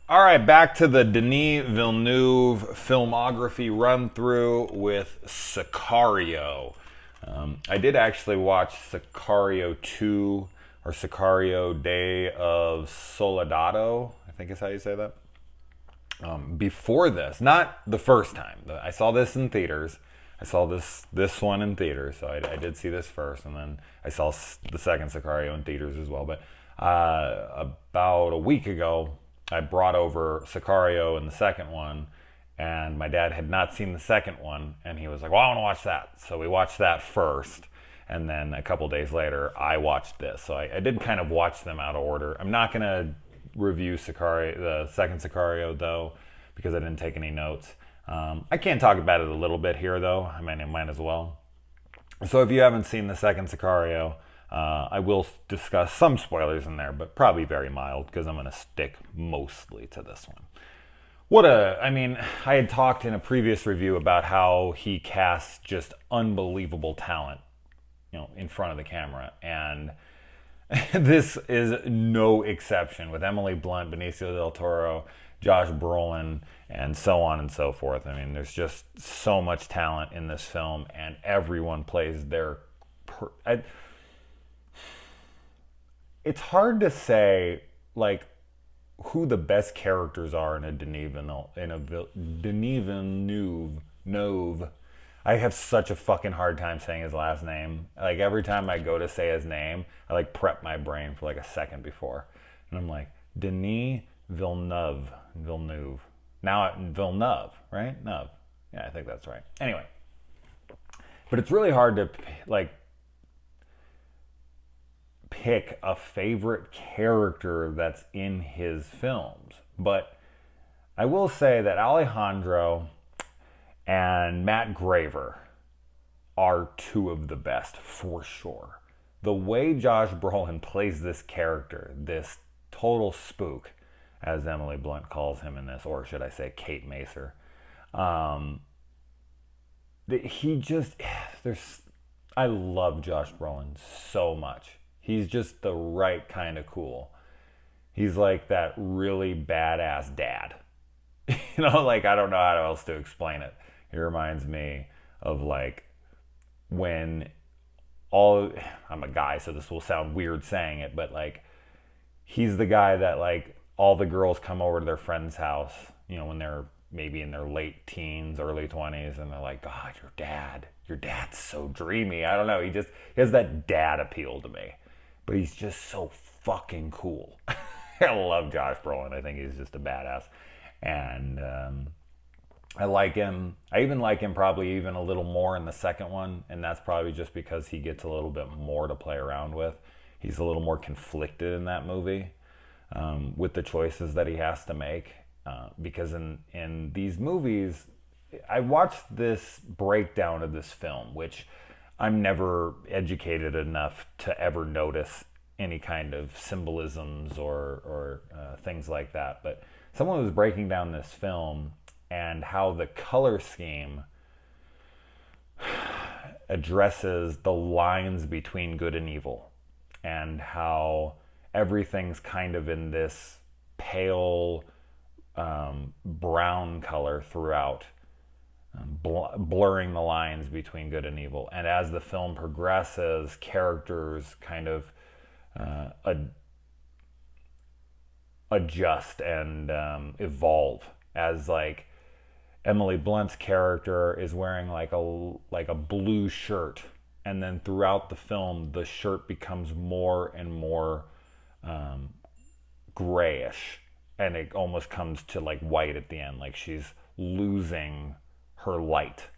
All right, back to the Denis Villeneuve filmography run through with Sicario. I did actually watch Sicario 2 or Sicario Day of Soldado, I think is how you say that. Before this, not the first time. I saw this in theaters. I saw this one in theaters, so I did see this first, and then I saw the second Sicario in theaters as well. But about a week ago, I brought over Sicario and the second one, and my dad had not seen the second one, and he was like, "Well, I want to watch that." So we watched that first, and then a couple days later, I watched this. So I did kind of watch them out of order. I'm not gonna review Sicario, the second Sicario, though, because I didn't take any notes. I can talk about it a little bit here, though. I mean, I might as well. So if you haven't seen the second Sicario, I will discuss some spoilers in there, but probably very mild because I'm going to stick mostly to this one. I had talked in a previous review about how he casts just unbelievable talent, in front of the camera. And this is no exception with Emily Blunt, Benicio del Toro, Josh Brolin, and so on and so forth. I mean, there's just so much talent in this film, and everyone plays their. It's hard to say like who the best characters are in a Denis Villeneuve. I have such a fucking hard time saying his last name. Like every time I go to say his name, I like prep my brain for like a second before, and I'm like Denis Villeneuve. Now Villeneuve, right? No, yeah, I think that's right. Anyway, but it's really hard to like pick a favorite character that's in his films. But I will say that Alejandro and Matt Graver are two of the best for sure. The way Josh Brolin plays this character, this total spook, as Emily Blunt calls him in this, or should I say Kate Macer, he just, I love Josh Brolin so much. He's just the right kind of cool. He's like that really badass dad. Like I don't know how else to explain it. He reminds me of like when I'm a guy, so this will sound weird saying it, but like he's the guy that like all the girls come over to their friend's house, when they're maybe in their late teens, early 20s, and they're like, God, your dad's so dreamy. I don't know. He has that dad appeal to me. But he's just so fucking cool. I love Josh Brolin. I think he's just a badass. And I like him. I even like him probably even a little more in the second one. And that's probably just because he gets a little bit more to play around with. He's a little more conflicted in that movie with the choices that he has to make. Because in these movies, I watched this breakdown of this film, which I'm never educated enough to ever notice any kind of symbolisms or things like that. But someone was breaking down this film and how the color scheme addresses the lines between good and evil, and how everything's kind of in this pale brown color throughout, blurring the lines between good and evil. And as the film progresses, characters kind of adjust and evolve. As like Emily Blunt's character is wearing like a blue shirt, and then throughout the film, the shirt becomes more and more grayish, and it almost comes to like white at the end, like she's losing her light.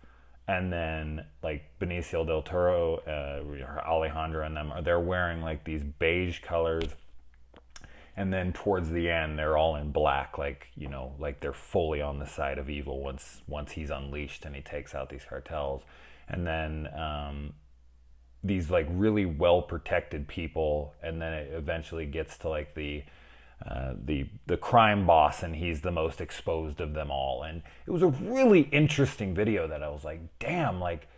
And then like Benicio del Toro, Alejandro and them, they're wearing like these beige colors, and then towards the end they're all in black, like like they're fully on the side of evil once he's unleashed and he takes out these cartels. And then these like really well protected people, and then it eventually gets to like the crime boss, and he's the most exposed of them all. And it was a really interesting video that I was like, damn, like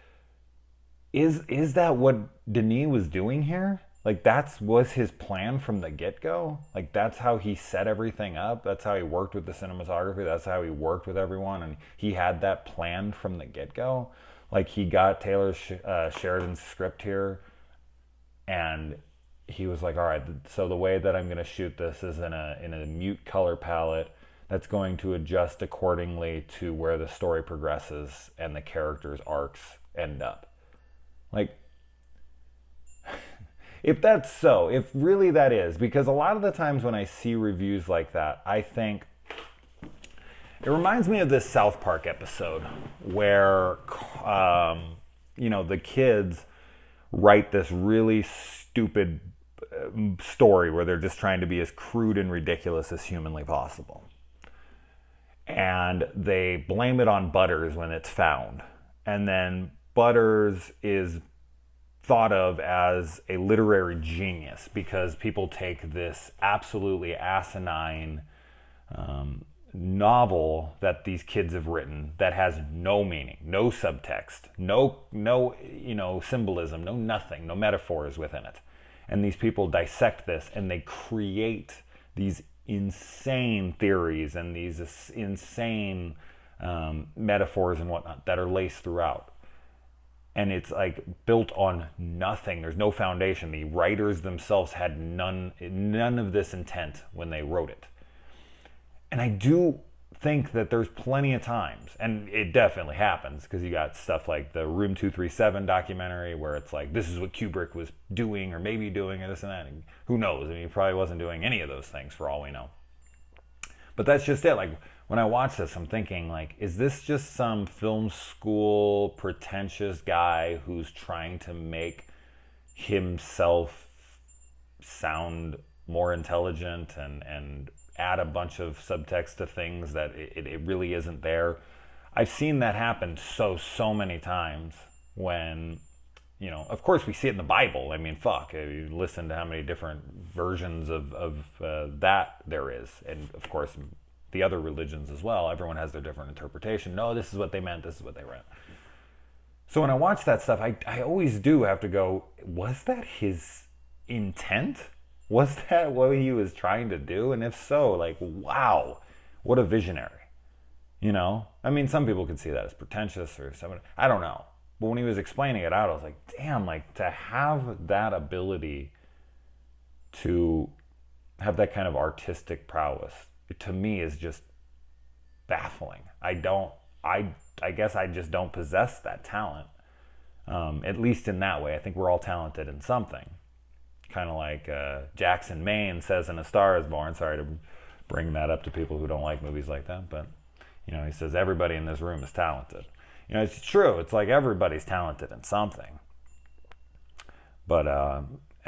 is that what Denis was doing here? Like that's was his plan from the get-go. Like that's how he set everything up. That's how he worked with the cinematography. That's how he worked with everyone, and he had that planned from the get-go. Like he got Taylor Sheridan's script here, and he was like, all right, so the way that I'm going to shoot this is in a mute color palette that's going to adjust accordingly to where the story progresses and the characters' arcs end up. Like, if that's so, if really that is, because a lot of the times when I see reviews like that, I think it reminds me of this South Park episode where, the kids write this really stupid story where they're just trying to be as crude and ridiculous as humanly possible. And they blame it on Butters when it's found. And then Butters is thought of as a literary genius because people take this absolutely asinine novel that these kids have written that has no meaning, no subtext, no symbolism, no nothing, no metaphors within it. And these people dissect this and they create these insane theories and these insane metaphors and whatnot that are laced throughout. And it's like built on nothing. There's no foundation. The writers themselves had none of this intent when they wrote it. And I do think that there's plenty of times, and it definitely happens, because you got stuff like the Room 237 documentary where it's like, this is what Kubrick was doing or maybe doing or this and that. And who knows? I mean, he probably wasn't doing any of those things for all we know. But that's just it. Like, when I watch this, I'm thinking, like, is this just some film school pretentious guy who's trying to make himself sound more intelligent and add a bunch of subtext to things that it really isn't there? I've seen that happen so many times when, of course we see it in the Bible. I mean, fuck, you listen to how many different versions of that there is. And of course, the other religions as well. Everyone has their different interpretation. No, this is what they meant. This is what they meant. So when I watch that stuff, I always do have to go, was that his intent? Was that what he was trying to do? And if so, like, wow, what a visionary. I mean, some people could see that as pretentious or something. I don't know. But when he was explaining it out, I was like, damn, like, to have that ability to have that kind of artistic prowess, to me, is just baffling. I guess I just don't possess that talent. At least in that way. I think we're all talented in something. Kind of like Jackson Maine says in A Star Is Born. Sorry to bring that up to people who don't like movies like that, but he says everybody in this room is talented. It's true. It's like everybody's talented in something. But I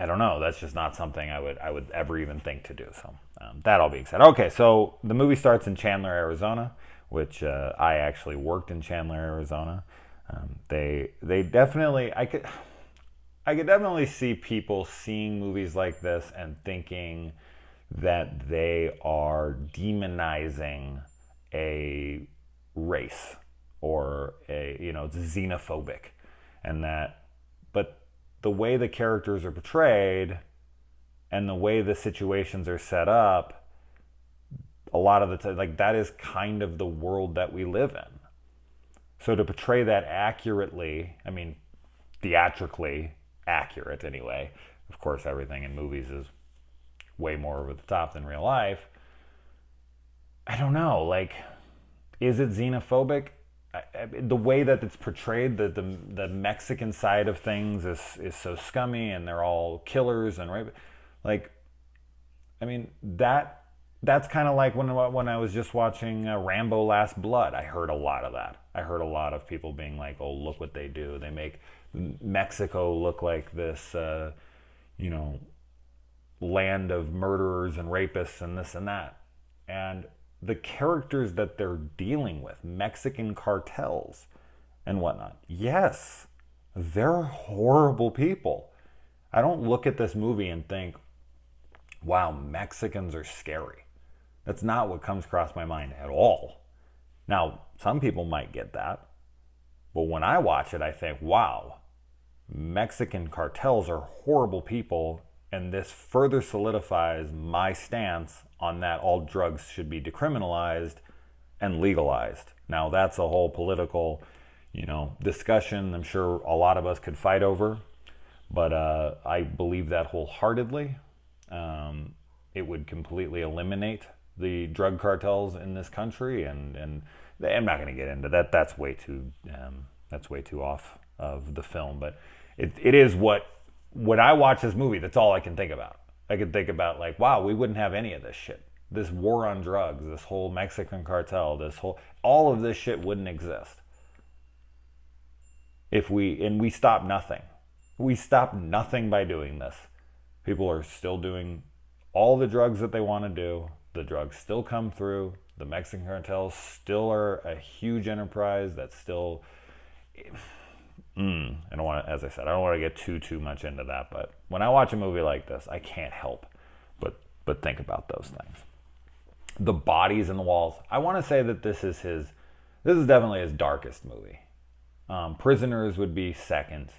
don't know. That's just not something I would ever even think to do. So that all being said, okay. So the movie starts in Chandler, Arizona, which I actually worked in Chandler, Arizona. They definitely I could definitely see people seeing movies like this and thinking that they are demonizing a race or it's xenophobic, and that, but the way the characters are portrayed and the way the situations are set up, a lot of the time, like, that is kind of the world that we live in. So to portray that accurately, I mean, theatrically accurate anyway. Of course, everything in movies is way more over the top than real life. I don't know, like, is it xenophobic? The way that it's portrayed, the Mexican side of things is so scummy, and they're all killers and rape. Like, I mean, that's kind of like when I was just watching Rambo: Last Blood. I heard a lot of that. I heard a lot of people being like, "Oh, look what they do. They make Mexico look like this, land of murderers and rapists and this and that." And the characters that they're dealing with, Mexican cartels and whatnot, yes, they're horrible people. I don't look at this movie and think, wow, Mexicans are scary. That's not what comes across my mind at all. Now, some people might get that, but when I watch it, I think, wow, Mexican cartels are horrible people, and this further solidifies my stance on that all drugs should be decriminalized and legalized. Now, that's a whole political, discussion I'm sure a lot of us could fight over, but I believe that wholeheartedly. It would completely eliminate the drug cartels in this country, and I'm not going to get into that. That's way too off of the film, but it is what when I watch this movie, that's all I can think about. I can think about like, wow, we wouldn't have any of this shit. This war on drugs, this whole Mexican cartel, all of this shit wouldn't exist if we stop nothing. We stop nothing by doing this. People are still doing all the drugs that they want to do. The drugs still come through. The Mexican cartels still are a huge enterprise that's still... I don't want to, as I said, I don't want to get too much into that, but when I watch a movie like this, I can't help but think about those things. The bodies in the walls. I want to say that this is definitely his darkest movie. Prisoners would be second,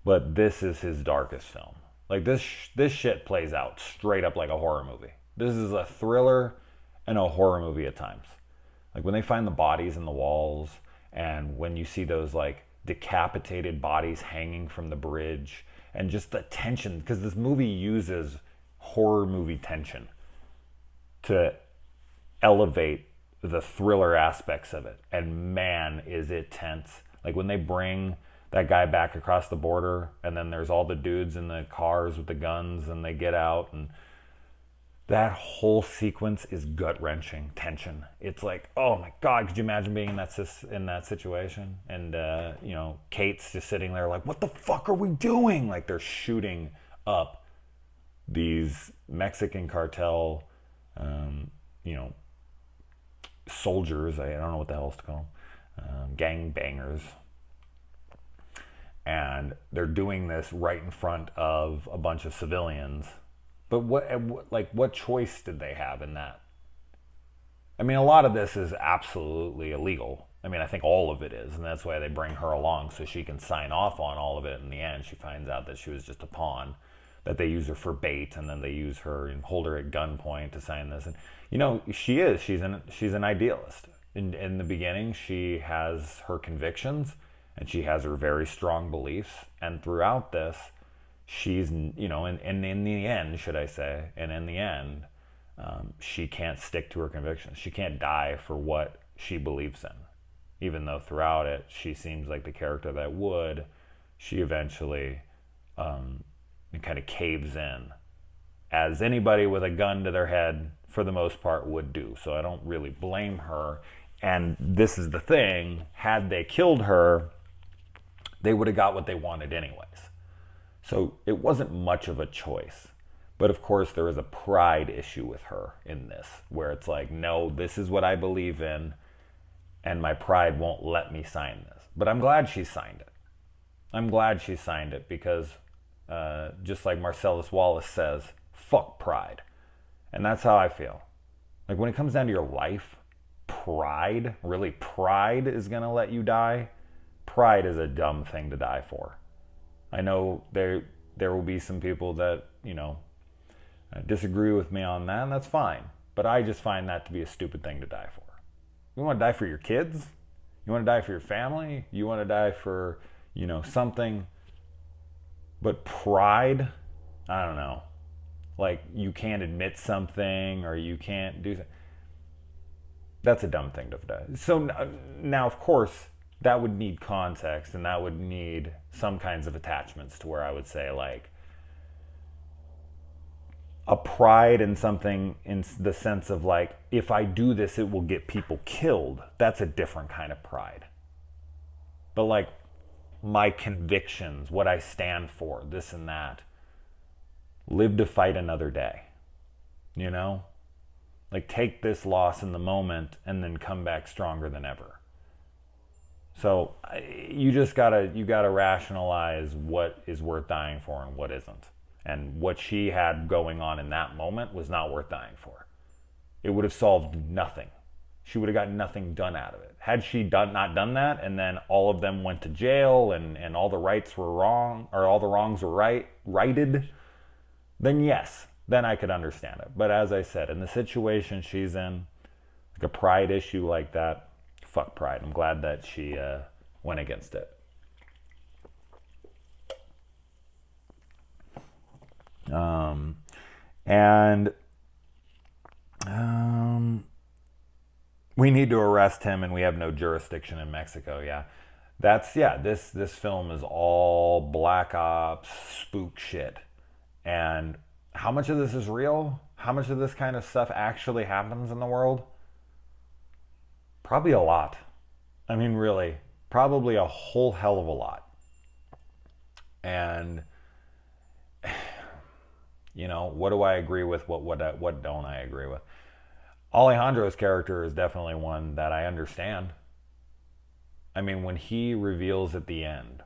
but this is his darkest film. Like this shit plays out straight up like a horror movie. This is a thriller and a horror movie at times. Like when they find the bodies in the walls, and when you see those like decapitated bodies hanging from the bridge, and just the tension, because this movie uses horror movie tension to elevate the thriller aspects of it. And man, is it tense. Like when they bring that guy back across the border, and then there's all the dudes in the cars with the guns, and they get out, and that whole sequence is gut-wrenching tension. It's like, oh my God, could you imagine being in that situation? And Kate's just sitting there like, what the fuck are we doing? Like they're shooting up these Mexican cartel, soldiers. I don't know what the hell to call them, gang bangers. And they're doing this right in front of a bunch of civilians. But what choice did they have in that? I mean, a lot of this is absolutely illegal. I mean, I think all of it is, and that's why they bring her along so she can sign off on all of it. In the end, she finds out that she was just a pawn, that they use her for bait, and then they use her and hold her at gunpoint to sign this. And she's an idealist. In the beginning, she has her convictions, and she has her very strong beliefs, and throughout this, she's, and in the end, should I say, and in the end, she can't stick to her convictions. She can't die for what she believes in. Even though throughout it, she seems like the character that would, she eventually kind of caves in, as anybody with a gun to their head, for the most part, would do. So I don't really blame her. And this is the thing, had they killed her, they would have got what they wanted anyways. So it wasn't much of a choice. But of course, there is a pride issue with her in this, where it's like, no, this is what I believe in, and my pride won't let me sign this. But I'm glad she signed it. I'm glad she signed it because, just like Marcellus Wallace says, fuck pride. And that's how I feel. Like when it comes down to your life, pride is going to let you die. Pride is a dumb thing to die for. I know there will be some people that, disagree with me on that, and that's fine. But I just find that to be a stupid thing to die for. You want to die for your kids? You want to die for your family? You want to die for, something? But pride, I don't know. Like you can't admit something or you can't do something. That's a dumb thing to die. So now, of course, that would need context, and that would need some kinds of attachments to where I would say, like, a pride in something in the sense of, like, if I do this, it will get people killed. That's a different kind of pride. But, like, my convictions, what I stand for, this and that, live to fight another day. Like, take this loss in the moment and then come back stronger than ever. So you gotta rationalize what is worth dying for and what isn't. And what she had going on in that moment was not worth dying for. It would have solved nothing. she would have got nothing done out of it. Had she not done that, and then all of them went to jail, and all the rights were wrong, or all the wrongs were righted, then yes, then I could understand it. But as I said, in the situation she's in, like a pride issue like that, fuck pride. I'm glad that she went against it. We need to arrest him, and we have no jurisdiction in Mexico. Yeah, This film is all black ops spook shit, and how much of this is real? How much of this kind of stuff actually happens in the world? Probably a lot. I mean, really, probably a whole hell of a lot. And what do I agree with? What don't I agree with? Alejandro's character is definitely one that I understand. I mean, when he reveals at the end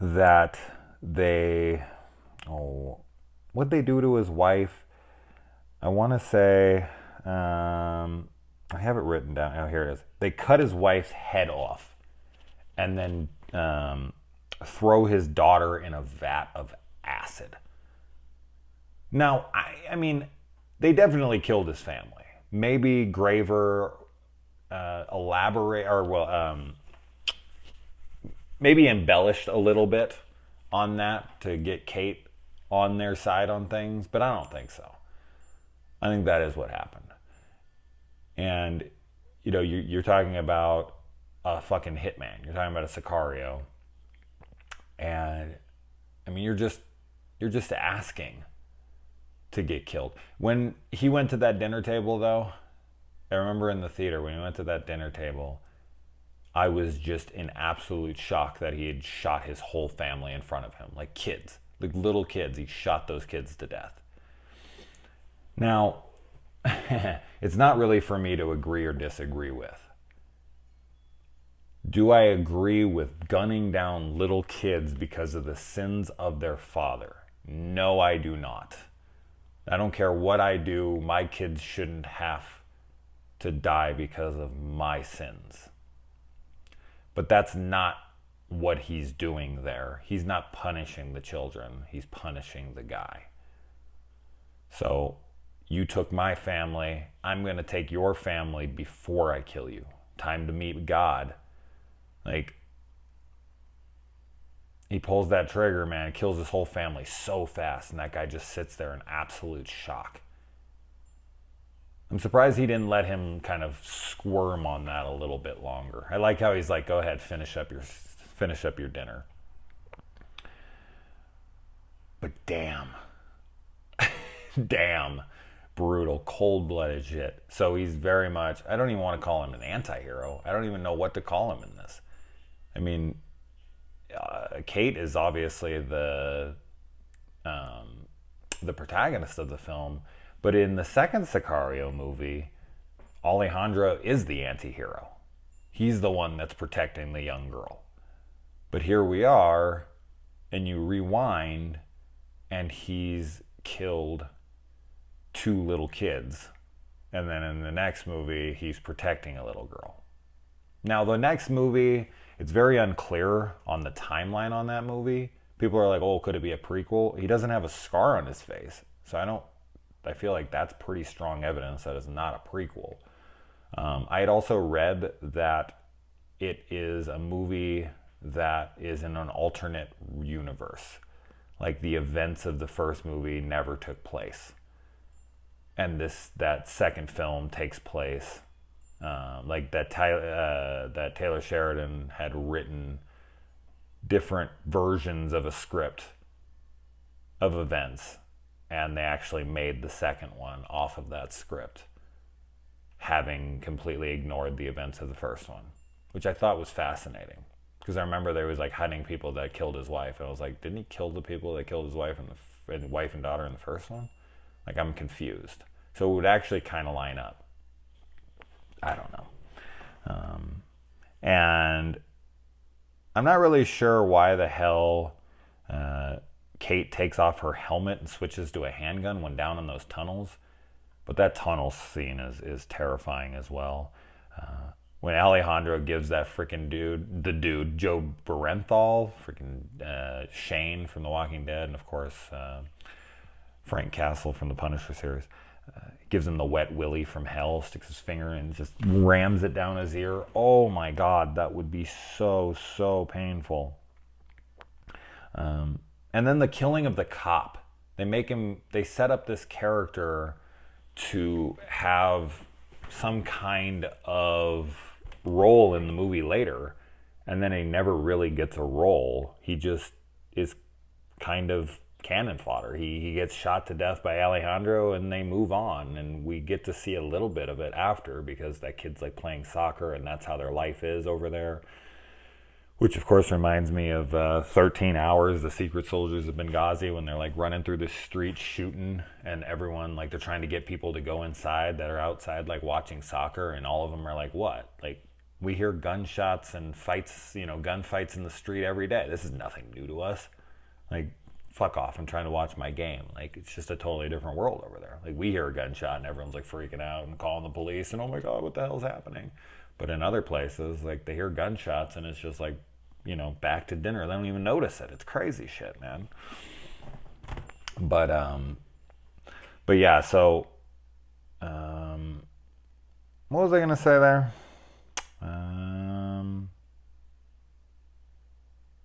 that what they do to his wife, I want to say, I have it written down. Oh, here it is. They cut his wife's head off and then throw his daughter in a vat of acid. Now, I mean, they definitely killed his family. Maybe Graver maybe embellished a little bit on that to get Kate on their side on things, but I don't think so. I think that is what happened. And, you're talking about a fucking hitman. You're talking about a Sicario. And, I mean, you're just asking to get killed. When he went to that dinner table, though, I remember in the theater when he went to that dinner table, I was just in absolute shock that he had shot his whole family in front of him, like kids, like little kids. He shot those kids to death. Now, it's not really for me to agree or disagree with. Do I agree with gunning down little kids because of the sins of their father? No, I do not. I don't care what I do, my kids shouldn't have to die because of my sins. But that's not what he's doing there. He's not punishing the children, he's punishing the guy. So, you took my family, I'm going to take your family before I kill you. Time to meet God. Like, he pulls that trigger, man, kills his whole family so fast, and that guy just sits there in absolute shock. I'm surprised he didn't let him kind of squirm on that a little bit longer. I like how he's like, go ahead, finish up your dinner. But damn. Damn. Brutal, cold-blooded shit. So he's very much, I don't even want to call him an anti-hero. I don't even know what to call him in this. I mean, Kate is obviously the protagonist of the film, but in the second Sicario movie, Alejandro is the anti-hero. He's the one that's protecting the young girl. But here we are, and you rewind, and he's killed 2 little kids. And then in the next movie, he's protecting a little girl. Now, the next movie, it's very unclear on the timeline on that movie. People are like, oh, could it be a prequel? He doesn't have a scar on his face. So I feel like that's pretty strong evidence that it's not a prequel. I had also read that it is a movie that is in an alternate universe. Like the events of the first movie never took place. And that second film takes place, like that Taylor Sheridan had written different versions of a script of events, and they actually made the second one off of that script, having completely ignored the events of the first one, which I thought was fascinating. Because I remember there was like hunting people that killed his wife, and I was like, didn't he kill the people that killed his wife and wife and daughter in the first one? Like, I'm confused. So it would actually kind of line up. I don't know. And I'm not really sure why the hell Kate takes off her helmet and switches to a handgun when down in those tunnels. But that tunnel scene is terrifying as well. When Alejandro gives that freaking dude, Joe Barenthal, freaking Shane from The Walking Dead, and of course Frank Castle from the Punisher series, gives him the wet willy from hell, sticks his finger in and just rams it down his ear. Oh my God, that would be so painful. And then the killing of the cop. They set up this character to have some kind of role in the movie later, and then he never really gets a role. He just is kind of cannon fodder. He gets shot to death by Alejandro, and they move on, and we get to see a little bit of it after, because that kid's like playing soccer, and that's how their life is over there. Which of course reminds me of 13 Hours, the Secret Soldiers of Benghazi, when they're like running through the streets shooting, and everyone, like, they're trying to get people to go inside that are outside like watching soccer, and all of them are like, what? Like, we hear gunshots and fights, gunfights in the street every day. This is nothing new to us. Like, fuck off, I'm trying to watch my game. Like, it's just a totally different world over there. Like, we hear a gunshot and everyone's like freaking out and calling the police and, oh my God, what the hell's happening? But in other places, like, they hear gunshots and it's just like, back to dinner. They don't even notice it. It's crazy shit, man. But yeah, so what was I gonna say there?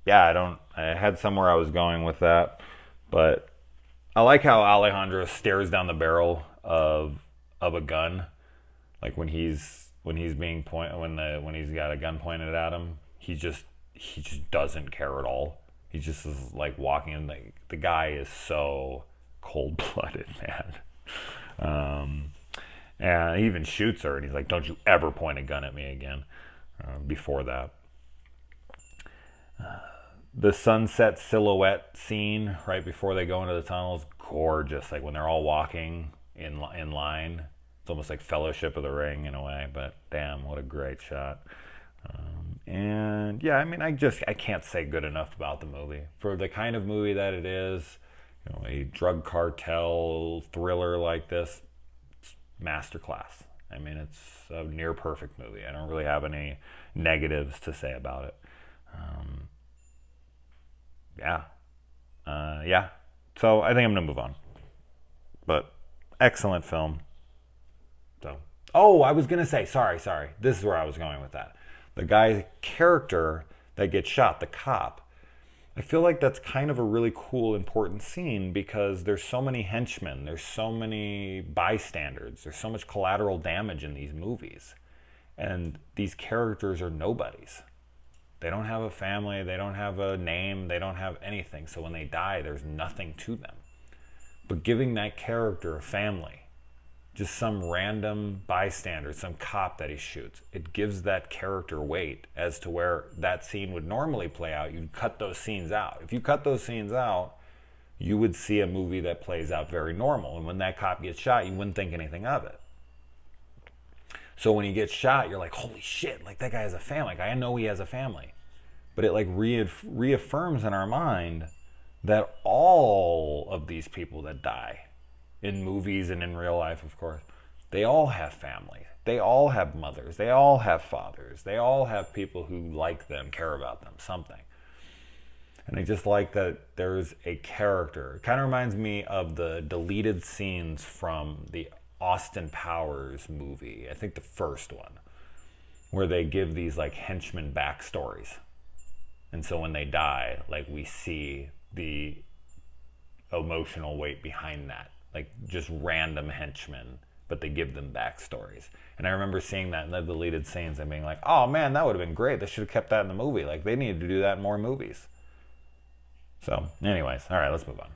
Yeah, I had somewhere I was going with that, but I like how Alejandro stares down the barrel of a gun, like when he's when he's got a gun pointed at him. He just doesn't care at all. He just is like walking in. Like, the guy is so cold-blooded, man. And he even shoots her, and he's like, "Don't you ever point a gun at me again." Before that, the sunset silhouette scene right before they go into the tunnels, gorgeous. Like when they're all walking in line, it's almost like Fellowship of the Ring in a way. But damn, what a great shot. And yeah, I mean, I can't say good enough about the movie. For the kind of movie that it is, a drug cartel thriller like this, it's masterclass. I mean, it's a near perfect movie. I don't really have any negatives to say about it. Yeah. So I think I'm gonna move on. But excellent film. So, I was gonna say, sorry. This is where I was going with that. The guy's character that gets shot, the cop, I feel like that's kind of a really cool, important scene, because there's so many henchmen, there's so many bystanders, there's so much collateral damage in these movies. And these characters are nobodies. They don't have a family, they don't have a name, they don't have anything. So when they die, there's nothing to them. But giving that character a family, just some random bystander, some cop that he shoots, it gives that character weight as to where that scene would normally play out. You'd cut those scenes out. If you cut those scenes out, you would see a movie that plays out very normal. And when that cop gets shot, you wouldn't think anything of it. So when he gets shot, you're like, holy shit, like that guy has a family. Like, I know he has a family. But it like reaffirms in our mind that all of these people that die, in movies and in real life, of course, they all have families. They all have mothers. They all have fathers. They all have people who like them, care about them, something. And I just like that there's a character. It kind of reminds me of the deleted scenes from the Austin Powers movie, I think the first one, where they give these like henchmen backstories. And so when they die, like we see the emotional weight behind that. Like just random henchmen, but they give them backstories. And I remember seeing that in the deleted scenes and being like, oh man, that would have been great. They should have kept that in the movie. Like, they needed to do that in more movies. So anyways, all right, let's move on.